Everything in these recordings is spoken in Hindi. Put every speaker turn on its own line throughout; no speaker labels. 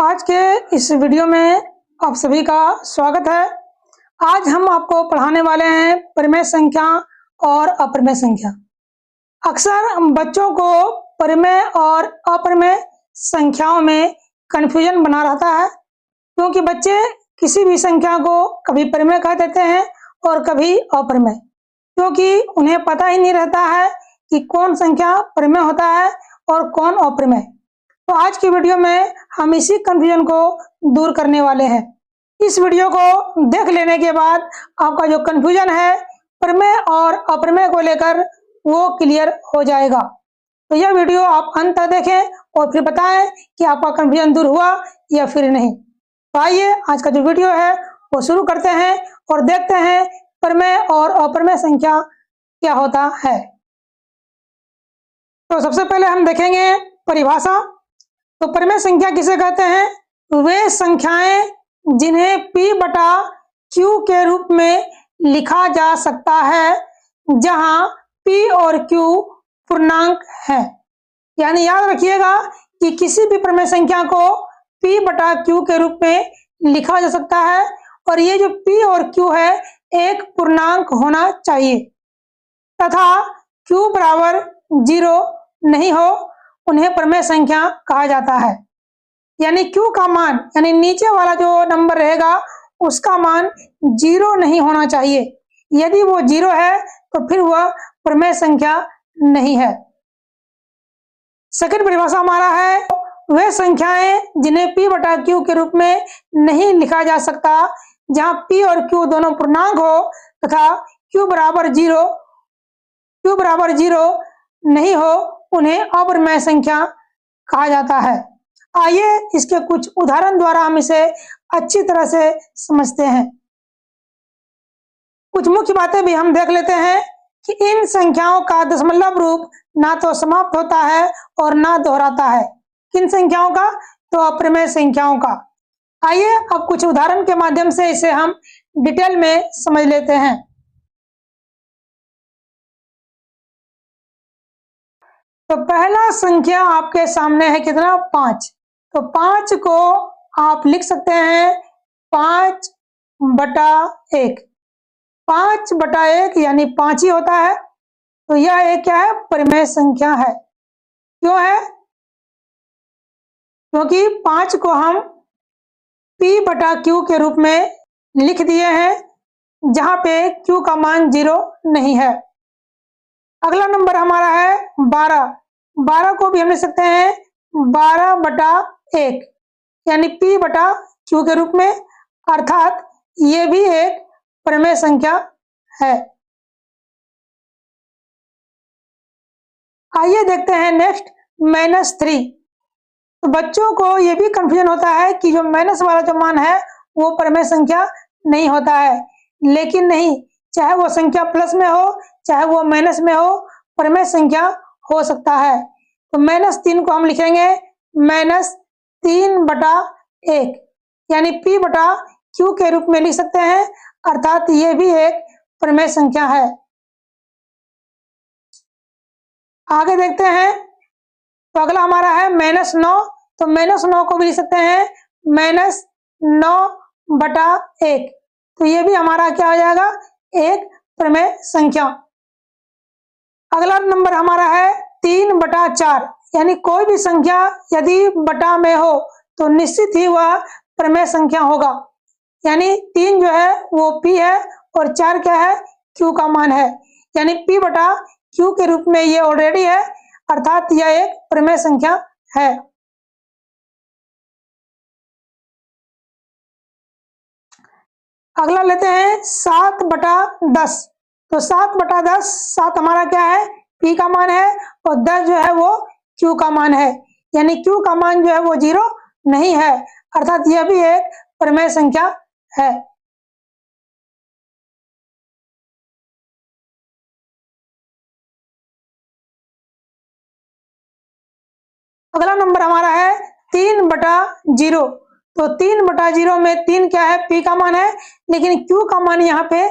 आज के इस वीडियो में आप सभी का स्वागत है। आज हम आपको पढ़ाने वाले हैं परिमेय संख्या और अपरिमेय संख्या। अक्सर बच्चों को परिमेय और अपरिमेय संख्याओं में कन्फ्यूजन बना रहता है, क्योंकि बच्चे किसी भी संख्या को कभी परिमेय कह देते हैं और कभी अपरिमेय, क्योंकि उन्हें पता ही नहीं रहता है कि कौन संख्या परिमेय होता है और कौन अपरिमेय। तो आज की वीडियो में हम इसी कंफ्यूजन को दूर करने वाले हैं। इस वीडियो को देख लेने के बाद आपका जो कंफ्यूजन है परिमेय और अपरिमेय को लेकर वो क्लियर हो जाएगा। तो यह वीडियो आप अंत तक देखें और फिर बताएं कि आपका कंफ्यूजन दूर हुआ या फिर नहीं। तो आइए आज का जो वीडियो है वो शुरू करते हैं और देखते हैं परिमेय और अपरिमेय संख्या क्या होता है। तो सबसे पहले हम देखेंगे परिभाषा। तो परिमेय संख्या किसे कहते हैं? वे संख्याएं जिन्हें P बटा Q के रूप में लिखा जा सकता है, जहां P और Q पूर्णांक हैं। यानी याद रखिएगा कि किसी भी परिमेय संख्या को P बटा Q के रूप में लिखा जा सकता है और ये जो P और Q है एक पूर्णांक होना चाहिए तथा Q बराबर 0 नहीं हो, उन्हें परिमेय संख्या कहा जाता है। यानी Q का मान यानी नीचे वाला जो नंबर रहेगा उसका मान 0 नहीं होना चाहिए। यदि वो 0 है तो फिर वह परिमेय संख्या नहीं है। सेकंड परिभाषा हमारा है वे संख्याएं जिन्हें P बटा Q के रूप में नहीं लिखा जा सकता, जहां P और Q दोनों पूर्णांक हो तथा Q बराबर 0 नहीं हो, उन्हें अपरिमेय संख्या कहा जाता है। आइए इसके कुछ उदाहरण द्वारा हम इसे अच्छी तरह से समझते हैं। कुछ मुख्य बातें भी हम देख लेते हैं कि इन संख्याओं का दशमलव रूप ना तो समाप्त होता है और ना दोहराता है। किन संख्याओं का? तो अपरिमेय संख्याओं का। आइए अब कुछ उदाहरण के माध्यम से इसे हम डिटेल में समझ लेते हैं। तो पहला संख्या आपके सामने है कितना? 5। तो 5 को आप लिख सकते हैं 5 बटा 1। 5 बटा 1 यानी 5 ही होता है। तो यह एक क्या है? परिमेय संख्या है। क्यों है? क्योंकि 5 को हम P बटा Q के रूप में लिख दिए हैं, जहां पे Q का मान 0 नहीं है। अगला नंबर हमारा है 12। 12 को भी हम लिख सकते हैं 12 बटा 1 यानी P बटा Q के रूप में, अर्थात ये भी एक परिमेय संख्या है। आइए देखते हैं नेक्स्ट -3। तो बच्चों को ये भी कंफ्यूजन होता है कि जो माइनस वाला जो मान है वो परिमेय संख्या नहीं होता है, लेकिन नहीं, चाहे वो संख्या प्लस में हो चाहे वो माइनस में हो, परिमेय संख्या हो सकता है। तो -3 को हम लिखेंगे -3 बटा 1 यानी P बटा Q के रूप में लिख सकते हैं, अर्थात ये भी एक परिमेय संख्या है। आगे देखते हैं। तो अगला हमारा है -9। तो -9 को भी लिख सकते हैं -9 बटा 1। तो ये भी हमारा क्या हो जाएगा? एक परिमेय संख्या। अगला नंबर हमारा है 3 बटा 4 यानी कोई भी संख्या यदि बटा में हो तो निश्चित ही वह परिमेय संख्या होगा। यानी 3 जो है वो P है और 4 क्या है? Q का मान है। यानी P बटा Q के रूप में ये ऑलरेडी है, अर्थात यह एक परिमेय संख्या है। अगला लेते हैं 7 बटा 10। तो 7 बटा 10, 7 हमारा क्या है? P का मान है और 10 जो है वो Q का मान है। यानी Q का मान जो है वो 0 नहीं है, अर्थात यह भी एक परिमेय संख्या है। अगला नंबर हमारा है 3 बटा 0। तो 3 बटा 0 में 3 क्या है? P का मान है, लेकिन Q का मान यहाँ पे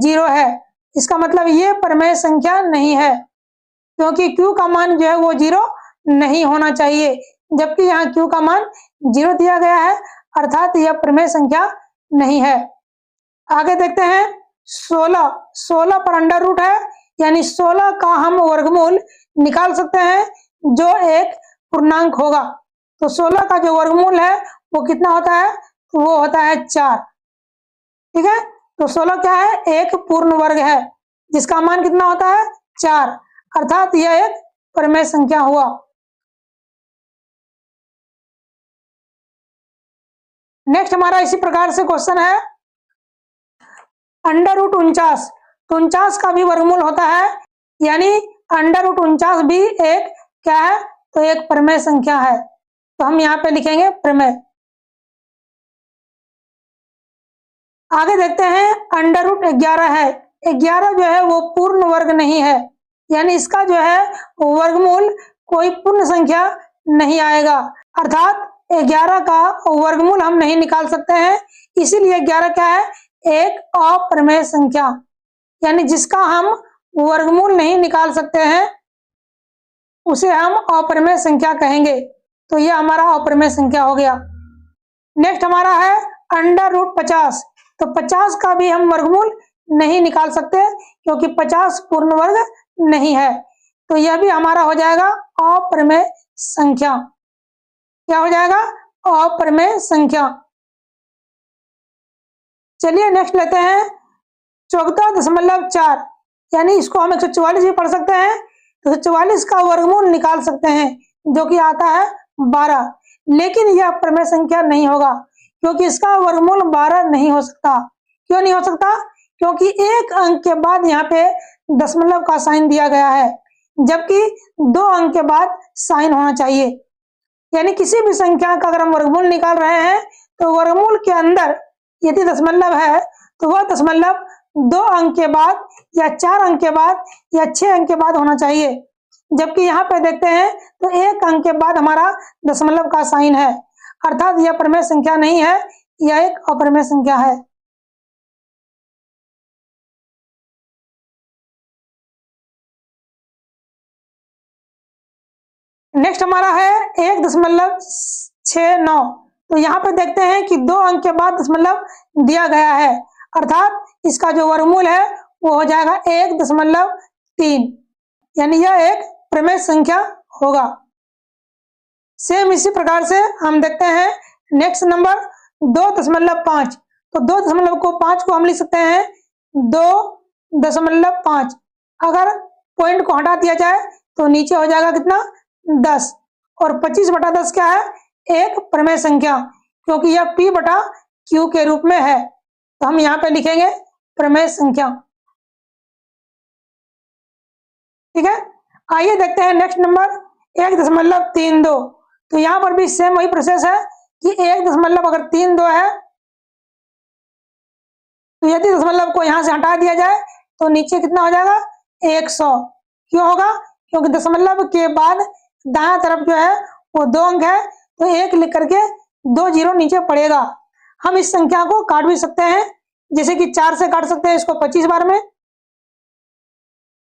0 है। इसका मतलब ये परिमेय संख्या नहीं है, क्योंकि Q का मान जो है वो 0 नहीं होना चाहिए। जबकि यहाँ q का मान 0 दिया गया है, अर्थात यह प्रमेय संख्या नहीं है। आगे देखते हैं 16 पर अंडर रूट है, यानी 16 का हम वर्गमूल निकाल सकते हैं जो एक पूर्णांक होगा। तो 16 का जो वर्गमूल है वो कितना होता है? तो वो होता है 4। ठीक है, तो 16 क्या है? एक पूर्ण वर्ग है जिसका मान कितना होता है? 4, अर्थात यह एक प्रमेय संख्या हुआ। नेक्स्ट हमारा इसी प्रकार से क्वेश्चन है अंडर रूट 49। तो 49 का भी वर्गमूल होता है, यानी अंडर रूट 49 भी एक क्या है? तो एक प्रमेय संख्या है। तो हम यहाँ पे लिखेंगे प्रमेय। आगे देखते हैं अंडर रूट 11 है। 11 जो है वो पूर्ण वर्ग नहीं है, यानी इसका जो है वर्गमूल कोई पूर्ण संख्या नहीं आएगा, अर्थात 11 का वर्गमूल हम नहीं निकाल सकते हैं। इसीलिए 11 क्या है? एक अप्रमेय संख्या, यानी जिसका हम वर्गमूल नहीं निकाल सकते हैं उसे हम अप्रमेय संख्या कहेंगे। तो यह हमारा अप्रमेय संख्या हो गया। नेक्स्ट हमारा है अंडर रूट 50। तो 50 का भी हम वर्गमूल नहीं निकाल सकते क्योंकि 50 पूर्ण वर्ग नहीं है। तो यह भी हमारा हो जाएगा अप्रमेय संख्या। क्या हो जाएगा? अप्रमेय संख्या। चलिए नेक्स्ट लेते हैं 14.4, यानी इसको हम 144 भी पढ़ सकते हैं। तो 144 का वर्गमूल निकाल सकते हैं जो कि आता है 12, लेकिन यह प्रमेय संख्या नहीं होगा क्योंकि इसका वर्गमूल 12 नहीं हो सकता। क्यों नहीं हो सकता? क्योंकि एक अंक के बाद यहाँ पे दशमलव का साइन दिया गया है, जबकि 2 अंक के बाद साइन होना चाहिए। यानी किसी भी संख्या का अगर हम वर्गमूल निकाल रहे हैं तो वर्गमूल के अंदर यदि दशमलव है तो वह दशमलव 2 अंक के बाद या 4 अंक के बाद या 6 अंक के बाद होना चाहिए, जबकि यहाँ पे देखते हैं तो 1 अंक के बाद हमारा दशमलव का साइन है, अर्थात यह प्रमेय संख्या नहीं है, यह एक अप्रमेय संख्या है। नेक्स्ट हमारा है 1.69। तो यहाँ पे देखते हैं कि 2 अंक के बाद दशमलव दिया गया है, अर्थात इसका जो वर्गमूल है वो हो जाएगा 1.3, यानी यह एक प्रमेय संख्या होगा। सेम इसी प्रकार से हम देखते हैं नेक्स्ट नंबर 2.5। तो 2.5 को हम लिख सकते हैं 2.5। अगर पॉइंट को हटा दिया जाए तो नीचे हो जाएगा कितना? 10। और 25/10 क्या है? एक प्रमेय संख्या, क्योंकि यह p/q के रूप में है। तो हम यहाँ पे लिखेंगे प्रमेय संख्या। ठीक है, आइए देखते हैं नेक्स्ट नंबर 1.32। तो यहाँ पर भी सेम वही प्रोसेस है कि 1.32 है तो यदि दशमलव को यहाँ से हटा दिया जाए तो नीचे कितना हो जाएगा? 100। क्यों होगा? क्योंकि दशमलव के बाद दायां तरफ जो है वो 2 अंक है, तो 1 लिख करके 2 जीरो नीचे पड़ेगा। हम इस संख्या को काट भी सकते हैं, जैसे कि 4 से काट सकते हैं इसको 25 बार में,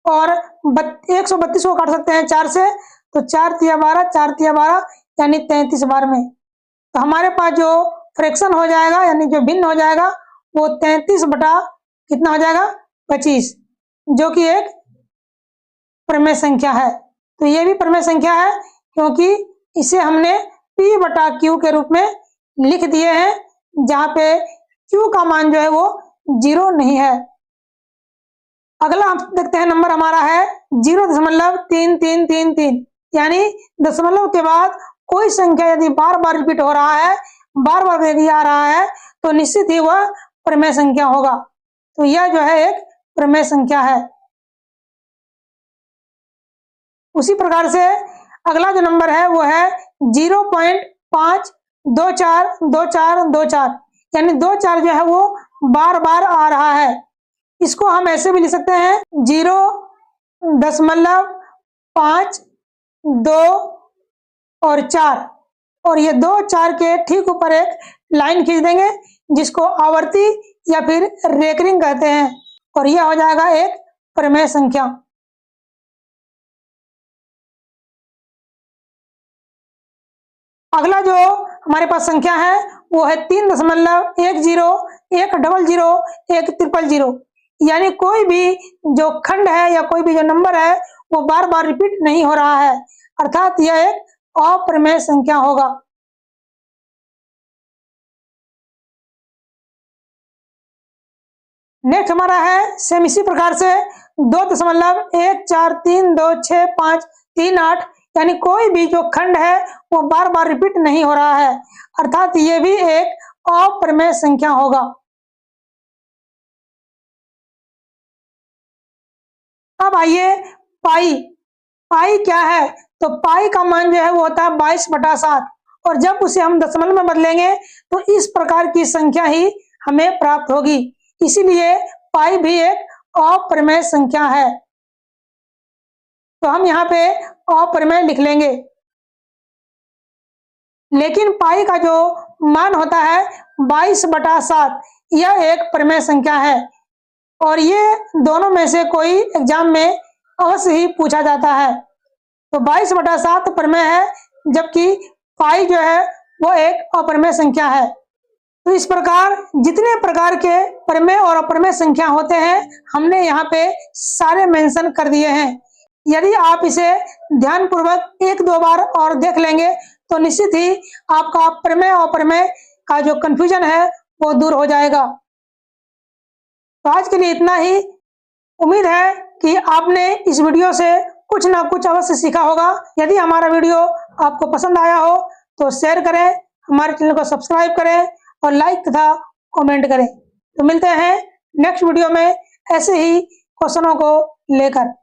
और 132 को काट सकते हैं 4 से, तो 4 तिया 12, 4 तिया 12 यानी 33 बार में। तो हमारे पास जो फ्रैक्शन हो जाएगा यानी जो भिन्न हो जाएगा वो 33 बटा कितना हो जाएगा? 25, जो कि एक प्रमेय संख्या है। तो ये भी प्रमेय संख्या है क्योंकि इसे हमने p/q के रूप में लिख दिए हैं, जहां पे q का मान जो है वो 0 नहीं है। अगला हम देखते हैं नंबर हमारा है 0.3333, यानी दशमलव के बाद कोई संख्या यदि बार बार रिपीट हो रहा है, बार बार यदि आ रहा है, तो निश्चित ही वह प्रमेय संख्या होगा। तो यह जो है एक प्रमेय संख्या है। उसी प्रकार से अगला जो नंबर है वो है 0.5242424, यानी 24 जो है वो बार बार आ रहा है। इसको हम ऐसे भी लिख सकते हैं 0.5, 2 और 4, और ये 2 4 के ठीक ऊपर एक लाइन खींच देंगे जिसको आवर्ती या फिर रेकरिंग कहते हैं, और यह हो जाएगा एक प्रमेय संख्या। अगला जो हमारे पास संख्या है वो है 3.10, 100, 100, 100, यानी कोई भी जो खंड है या कोई भी जो नंबर है वो बार बार रिपीट नहीं हो रहा है, अर्थात यह एक अप्रमेय संख्या होगा। नेक्स्ट हमारा है सेम इसी प्रकार से 2.14326538, यानी कोई भी जो खंड है वो बार बार रिपीट नहीं हो रहा है, अर्थात ये भी एक अप्रमेय संख्या होगा। अब आइए पाई। पाई क्या है? तो पाई का मान जो है वो होता है 22/7, और जब उसे हम दशमलव में बदलेंगे तो इस प्रकार की संख्या ही हमें प्राप्त होगी, इसीलिए पाई भी एक अप्रमेय संख्या है। तो हम यहाँ पे अप्रमेय लिख लेंगे। लेकिन पाई का जो मान होता है 22/7, यह एक प्रमेय संख्या है, और ये दोनों में से कोई एग्जाम में अवश्य ही पूछा जाता है। तो 22/7 प्रमेय है, जबकि पाई जो है वो एक अप्रमेय संख्या है। तो इस प्रकार जितने प्रकार के प्रमेय और अप्रमेय संख्या होते हैं हमने यहाँ पे सारे मेंशन कर दिए हैं। यदि आप इसे ध्यानपूर्वक 1-2 बार और देख लेंगे तो निश्चित ही आपका प्रमेय और अप्रमेय का जो कंफ्यूजन है वो दूर हो जाएगा। तो आज के लिए इतना ही। उम्मीद है कि आपने इस वीडियो से कुछ ना कुछ अवश्य सीखा होगा। यदि हमारा वीडियो आपको पसंद आया हो तो शेयर करें, हमारे चैनल को सब्सक्राइब करें और लाइक तथा कमेंट करें। तो मिलते हैं नेक्स्ट वीडियो में ऐसे ही क्वेश्चनों को लेकर।